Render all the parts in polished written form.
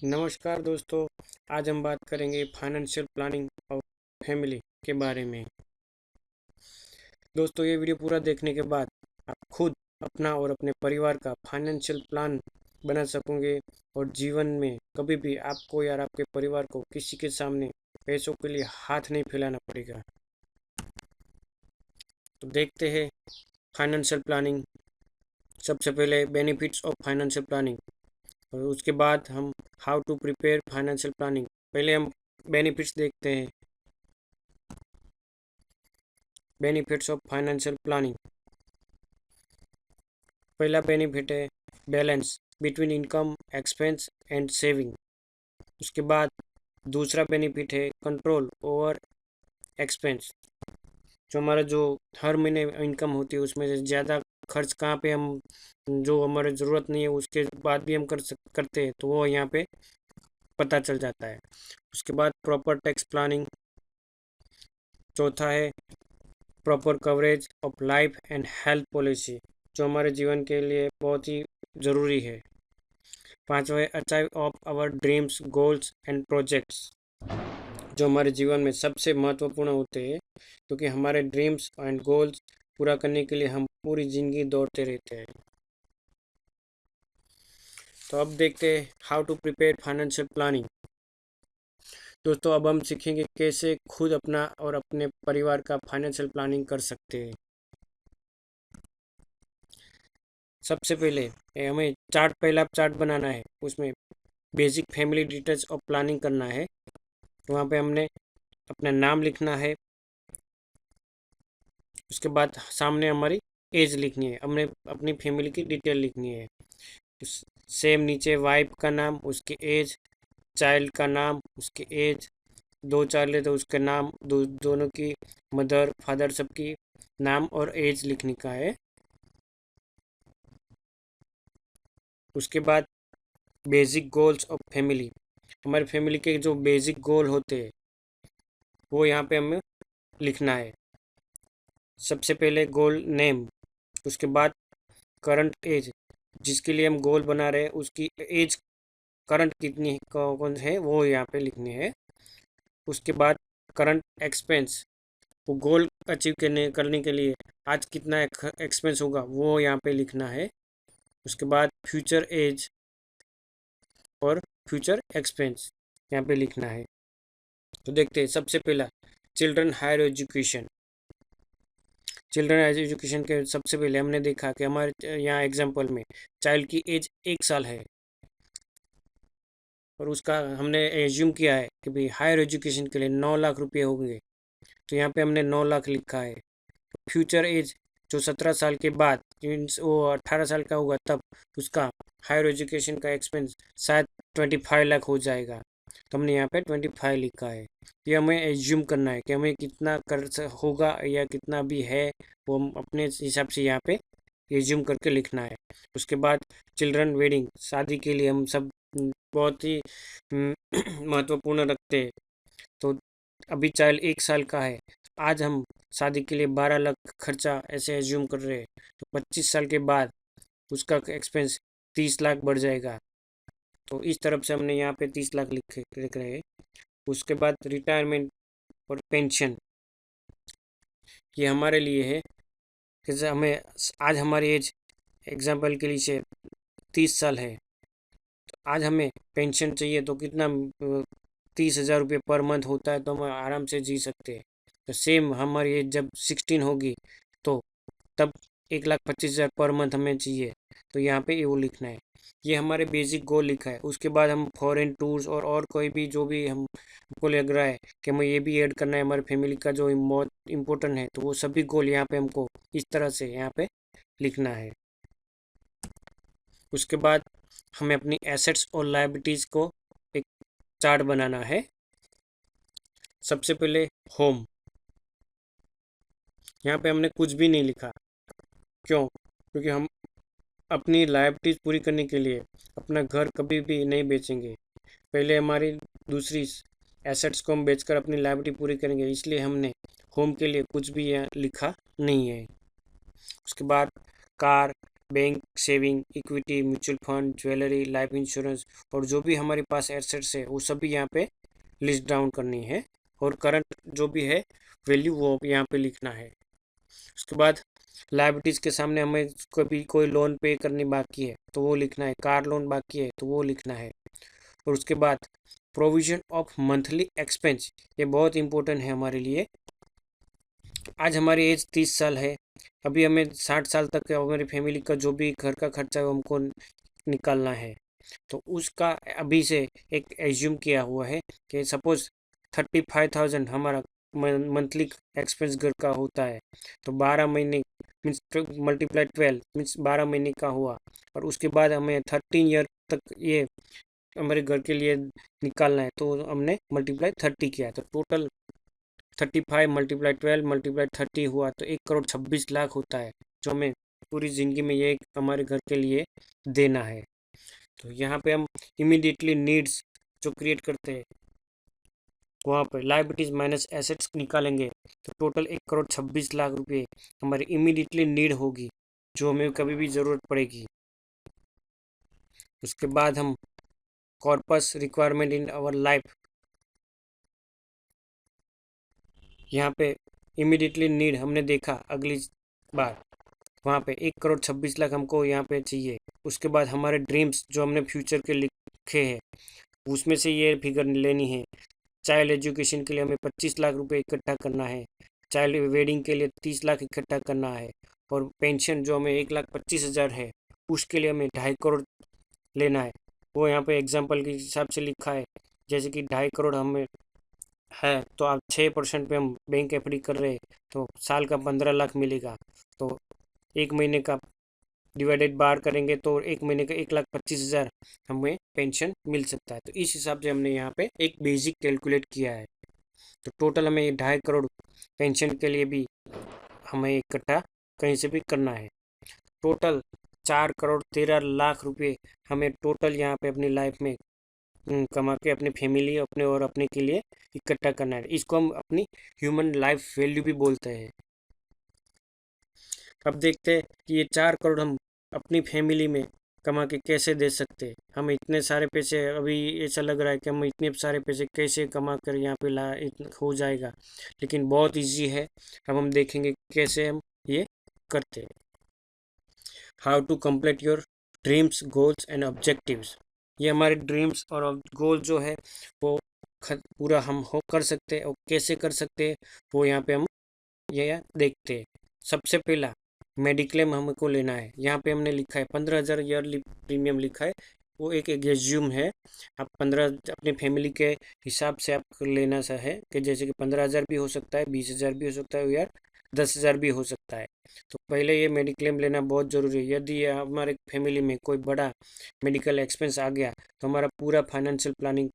नमस्कार दोस्तों। आज हम बात करेंगे फाइनेंशियल प्लानिंग और फैमिली के बारे में। दोस्तों, ये वीडियो पूरा देखने के बाद आप खुद अपना और अपने परिवार का फाइनेंशियल प्लान बना सकोगे और जीवन में कभी भी आपको या आपके परिवार को किसी के सामने पैसों के लिए हाथ नहीं फैलाना पड़ेगा। तो देखते हैं फाइनेंशियल प्लानिंग। सबसे पहले बेनिफिट्स ऑफ फाइनेंशियल प्लानिंग और उसके बाद हम how to prepare financial planning. पहले हम बेनिफिट्स देखते हैं। Benefits of financial planning. पहला बेनिफिट है balance between income, expense and saving. उसके बाद दूसरा बेनिफिट है कंट्रोल ओवर एक्सपेंस। जो हमारा जो हर महीने इनकम होती है उसमें से ज़्यादा खर्च कहाँ पे हम जो हमारे ज़रूरत नहीं है उसके बाद भी हम करते हैं, तो वो यहाँ पे पता चल जाता है। उसके बाद प्रॉपर टैक्स प्लानिंग। चौथा है proper coverage of life and health policy, जो हमारे जीवन के लिए बहुत ही ज़रूरी है। पांचवा है achieve of our dreams, goals and projects, जो हमारे जीवन में सबसे महत्वपूर्ण होते हैं, क्योंकि हमारे ड्रीम्स एंड गोल्स पूरा करने के लिए हम पूरी ज़िंदगी दौड़ते रहते हैं। तो अब देखते हैं how to prepare financial planning. दोस्तों, अब हम सीखेंगे कैसे खुद अपना और अपने परिवार का फाइनेंशियल प्लानिंग कर सकते हैं। सबसे पहले हमें पहला चार्ट बनाना है। उसमें basic family details of planning करना है। वहाँ पे हमने अपना नाम लिखना है। उसके बाद सामने हमारी एज लिखनी है, हमने अपनी फैमिली की डिटेल लिखनी है। सेम नीचे वाइफ का नाम, उसकी एज, चाइल्ड का नाम, उसकी एज, दो चाइल्ड है तो उसका नाम, दोनों की मदर फादर सबकी नाम और एज लिखने का है। उसके बाद बेसिक गोल्स ऑफ फैमिली। हमारी फैमिली के जो बेसिक गोल होते हैं वो यहाँ पे हमें लिखना है। सबसे पहले गोल नेम, उसके बाद करंट एज, जिसके लिए हम गोल बना रहे हैं उसकी एज करंट कितनी कौन है वो यहाँ पे लिखनी है। उसके बाद करंट एक्सपेंस, वो गोल अचीव करने के लिए आज कितना एक्सपेंस होगा वो यहाँ पे लिखना है। उसके बाद फ्यूचर एज और फ्यूचर एक्सपेंस यहाँ पे लिखना है। तो देखते हैं सबसे पहला children higher education. Children higher education के सबसे पहले हमने देखा कि हमारे यहाँ एग्जाम्पल में चाइल्ड की एज 1 साल है और उसका हमने एज्यूम किया है कि भाई हायर एजुकेशन के लिए 9 लाख रुपये होंगे, तो यहाँ पे हमने 9 लाख लिखा है। फ्यूचर एज जो 17 साल के बाद मीन्स वो 18 साल का होगा तब उसका हायर एजुकेशन का एक्सपेंस शायद 25 लाख हो जाएगा, तो हमने यहाँ पे 25 लिखा है। ये हमें एज्यूम करना है कि हमें कितना कर होगा या कितना भी है वो हम अपने हिसाब से यहाँ पे एज्यूम करके लिखना है। उसके बाद चिल्ड्रन वेडिंग, शादी के लिए हम सब बहुत ही महत्वपूर्ण रखते हैं। तो अभी चाइल्ड 1 साल का है, आज हम शादी के लिए 12 लाख खर्चा ऐसे एज्यूम कर रहे हैं, तो 25 साल के बाद उसका एक्सपेंस 30 लाख बढ़ जाएगा। तो इस तरफ से हमने यहाँ पे 30 लाख लिख रहे हैं। उसके बाद रिटायरमेंट और पेंशन, ये हमारे लिए है कि जैसे हमें आज हमारी एज एग्जाम्पल के लिए 30 साल है, तो आज हमें पेंशन चाहिए तो कितना 30,000 रुपये पर मंथ होता है, तो हम आराम से जी सकते हैं। तो सेम हमारी एज जब 16 होगी तो तब 1,25,000 पर मंथ हमें चाहिए, तो यहाँ पे वो लिखना है। ये हमारे बेसिक गोल लिखा है। उसके बाद हम फॉरेन टूर्स और कोई भी जो भी हमको लग रहा है कि हमें ये भी ऐड करना है हमारी फैमिली का जो बहुत इम्पोर्टेंट है, तो वो सभी गोल यहाँ पे हमको इस तरह से यहाँ पे लिखना है। उसके बाद हमें अपनी एसेट्स और लायबिलिटीज़ को एक चार्ट बनाना है। सबसे पहले होम, यहाँ पे हमने कुछ भी नहीं लिखा। क्यों? क्योंकि हम अपनी लायबिलिटीज़ पूरी करने के लिए अपना घर कभी भी नहीं बेचेंगे। पहले हमारी दूसरी एसेट्स को हम बेचकर अपनी लायबिलिटी पूरी करेंगे, इसलिए हमने होम के लिए कुछ भी यहाँ लिखा नहीं है। उसके बाद car, bank, saving, equity, mutual fund, jewellery, life insurance और जो भी हमारे पास एसेट्स है वो सभी यहाँ पे लिस्ट डाउन करनी है। और करंट जो भी है वैल्यू वो यहाँ पे लिखना है। उसके बाद लायबिलिटीज़ के सामने हमें कभी कोई लोन पे करनी बाकी है तो वो लिखना है, कार लोन बाकी है तो वो लिखना है। और उसके बाद प्रोविजन ऑफ मंथली एक्सपेंस, ये बहुत इंपॉर्टेंट है हमारे लिए। आज हमारी एज 30 साल है, अभी हमें 60 साल तक हमारी फैमिली का जो भी घर का खर्चा है वो हमको निकालना है। तो उसका अभी से एक एज्यूम किया हुआ है कि सपोज 35,000 हमारा मंथली एक्सपेंस घर का होता है, तो 12 महीने मीन्स मल्टीप्लाई 12 मीन्स 12 महीने का हुआ। और उसके बाद हमें 13 ईयर तक ये हमारे घर के लिए निकालना है, तो हमने मल्टीप्लाई 30 किया, तो टोटल 35 मल्टीप्लाई 12 मल्टीप्लाई 30 हुआ तो 1,26,00,000 होता है, जो हमें पूरी ज़िंदगी में ये हमारे घर के लिए देना है। तो यहाँ पे हम इमीडिएटली नीड्स जो क्रिएट करते हैं वहाँ पर लाइबिलिटीज़ माइनस एसेट्स निकालेंगे तो टोटल 1,26,00,000 रुपये हमारी इमीडिएटली नीड होगी, जो हमें कभी भी ज़रूरत पड़ेगी। उसके बाद हम corpus requirement in our life, यहाँ पे इमीडिएटली नीड हमने देखा अगली बार, वहाँ पे 1,26,00,000 हमको यहाँ पे चाहिए। उसके बाद हमारे ड्रीम्स जो हमने फ्यूचर के लिखे हैं उसमें से ये फिगर लेनी है। चाइल्ड एजुकेशन के लिए हमें 25,00,000 रुपये इकट्ठा करना है, चाइल्ड वेडिंग के लिए 30,00,000 इकट्ठा करना है, और पेंशन जो हमें 1,25,000 है उसके लिए हमें 2.5 करोड़ लेना है। वो यहाँ पे एग्जाम्पल के हिसाब से लिखा है, जैसे कि 2.5 करोड़ हमें है तो आप 6% पे हम बैंक एफडी कर रहे हैं तो साल का 15,00,000 मिलेगा। तो एक महीने का डिवाइडेड बार करेंगे तो एक महीने का 1,25,000 हमें पेंशन मिल सकता है। तो इस हिसाब से हमने यहाँ पे एक बेसिक कैलकुलेट किया है। तो टोटल हमें 2.5 करोड़ पेंशन के लिए भी हमें इकट्ठा कहीं से भी करना है। टोटल 4,13,00,000 रुपये हमें टोटल यहाँ पे अपनी लाइफ में कमा के अपनी फैमिली अपने और अपने के लिए इकट्ठा करना है। इसको हम अपनी ह्यूमन लाइफ वैल्यू भी बोलते हैं। अब देखते हैं कि ये 4 करोड़ हम अपनी फैमिली में कमा के कैसे दे सकते हैं। हम इतने सारे पैसे, अभी ऐसा लग रहा है कि हम इतने सारे पैसे कैसे कमा कर यहाँ पे ला हो जाएगा, लेकिन बहुत इजी है। अब हम देखेंगे कैसे हम ये करते हैं। How to complete your dreams, goals and objectives, ये हमारे ड्रीम्स और गोल जो है वो पूरा हम हो कर सकते हैं। और कैसे कर सकते हैं वो यहाँ पे हम ये देखते हैं। सबसे पहला मेडिक्लेम हमको लेना है। यहाँ पे हमने लिखा है 15,000 ईयरली प्रीमियम लिखा है, वो एक एग्ज्यूम है। आप 15 अपने फैमिली के हिसाब से आप लेना सा है कि जैसे कि 15,000 भी हो सकता है, 20,000 भी हो सकता है, या 10,000 भी हो सकता है। तो पहले ये मेडिक्लेम लेना बहुत ज़रूरी है। यदि हमारे फैमिली में कोई बड़ा मेडिकल एक्सपेंस आ गया तो हमारा पूरा फाइनेंशियल प्लानिंग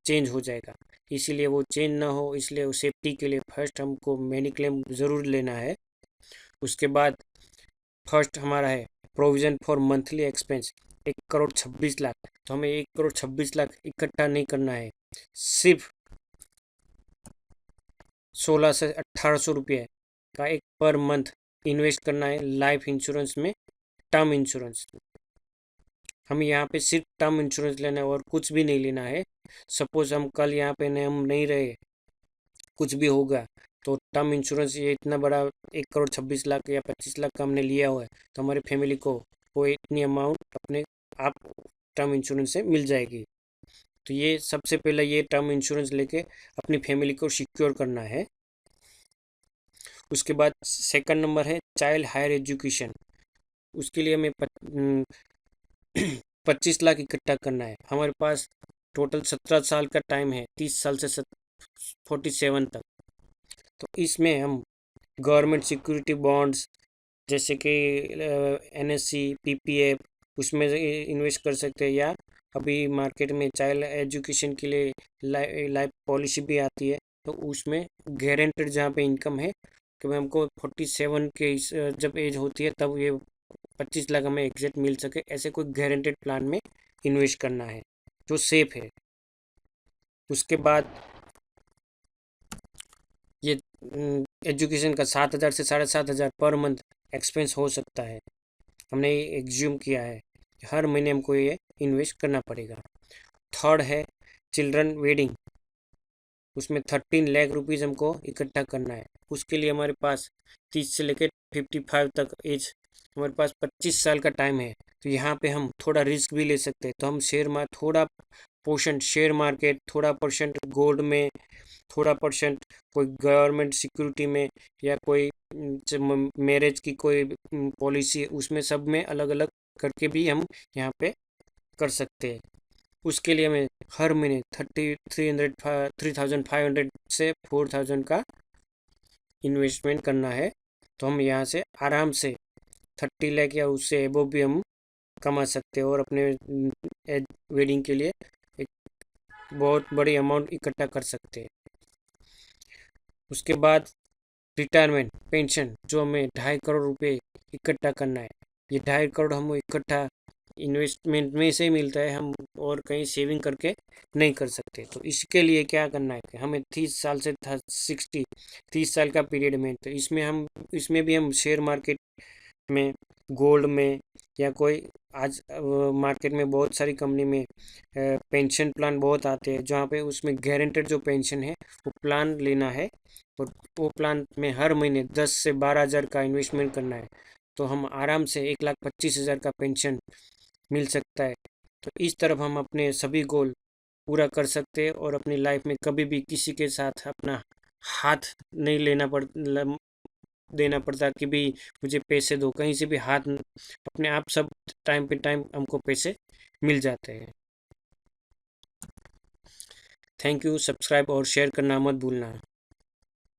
चेंज हो जाएगा। इसीलिए वो चेंज ना हो, इसलिए वो सेफ्टी के लिए फर्स्ट हमको मेडिक्लेम ज़रूर लेना है। उसके बाद फर्स्ट हमारा है प्रोविज़न फॉर मंथली एक्सपेंस, 1,26,00,000। तो हमें 1,26,00,000 इकट्ठा नहीं करना है, सिर्फ 16 से 1,800 रुपये का एक पर मंथ इन्वेस्ट करना है लाइफ इंश्योरेंस में, टर्म इंश्योरेंस। हमें यहाँ पे सिर्फ टर्म इंश्योरेंस लेना है और कुछ भी नहीं लेना है। सपोज हम कल यहाँ पे हम नहीं रहे, कुछ भी होगा, तो टर्म इंश्योरेंस ये इतना बड़ा 1,26,00,000 या 25,00,000 का हमने लिया हुआ है तो हमारी फैमिली को वो इतनी अमाउंट अपने आप टर्म इंश्योरेंस से मिल जाएगी। तो ये सबसे पहले ये टर्म इंश्योरेंस लेके अपनी फैमिली को सिक्योर करना है। उसके बाद सेकंड नंबर है चाइल्ड हायर एजुकेशन। उसके लिए हमें 25,00,000 इकट्ठा करना है। हमारे पास टोटल 17 साल का टाइम है, 30 साल से 47 तक। तो इसमें हम गवर्नमेंट सिक्योरिटी बॉन्ड्स जैसे कि NSC, PPF उसमें इन्वेस्ट कर सकते हैं, या अभी मार्केट में चाइल्ड एजुकेशन के लिए लाइफ पॉलिसी भी आती है, तो उसमें गारंटेड जहाँ पे इनकम है कि भाई हमको 47 के जब एज होती है तब ये 25,00,000 हमें एग्जैक्ट मिल सके, ऐसे कोई गारंटेड प्लान में इन्वेस्ट करना है जो सेफ है। उसके बाद ये एजुकेशन का 7,000 से 7,500 पर मंथ एक्सपेंस हो सकता है। हमने एग्ज्यूम किया है, हर महीने हमको ये इन्वेस्ट करना पड़ेगा। थर्ड है चिल्ड्रन वेडिंग, उसमें 13 लाख रुपीज़ हमको इकट्ठा करना है। उसके लिए हमारे पास 30 से लेकर 55 तक एज, हमारे पास 25 साल का टाइम है। तो यहाँ पे हम थोड़ा रिस्क भी ले सकते हैं। तो हम थोड़ा पोर्शन शेयर मार्केट, थोड़ा परसेंट गोल्ड में, थोड़ा परसेंट कोई गवर्नमेंट सिक्योरिटी में, या कोई मैरिज की कोई पॉलिसी, उसमें सब में अलग अलग करके भी हम यहाँ पे कर सकते हैं। उसके लिए हमें हर महीने 3500 से 4000 का इन्वेस्टमेंट करना है। तो हम यहाँ से आराम से 30 लाख या उससे एबो भी हम कमा सकते हैं और अपने वेडिंग के लिए एक बहुत बड़ी अमाउंट इकट्ठा कर सकते हैं। उसके बाद रिटायरमेंट पेंशन, जो हमें 2.5 करोड़ रुपए इकट्ठा करना है। ये 2.5 करोड़ हम इकट्ठा इन्वेस्टमेंट में से मिलता है, हम और कहीं सेविंग करके नहीं कर सकते। तो इसके लिए क्या करना है कि हमें 30 साल से 30 साल का पीरियड में, तो इसमें भी हम शेयर मार्केट में, गोल्ड में, या कोई आज मार्केट में बहुत सारी कंपनी में पेंशन प्लान बहुत आते हैं, जहाँ पे उसमें गारंटेड जो पेंशन है वो प्लान लेना है। और वो प्लान में हर महीने 10 से 12 हज़ार का इन्वेस्टमेंट करना है। तो हम आराम से 1,25,000 का पेंशन मिल सकता है। तो इस तरफ हम अपने सभी गोल पूरा कर सकते हैं और अपनी लाइफ में कभी भी किसी के साथ अपना हाथ नहीं देना पड़ता कि भी मुझे पैसे दो, कहीं से भी हाथ अपने आप सब टाइम पे टाइम हमको पैसे मिल जाते हैं। Thank you. सब्सक्राइब और शेयर करना मत भूलना।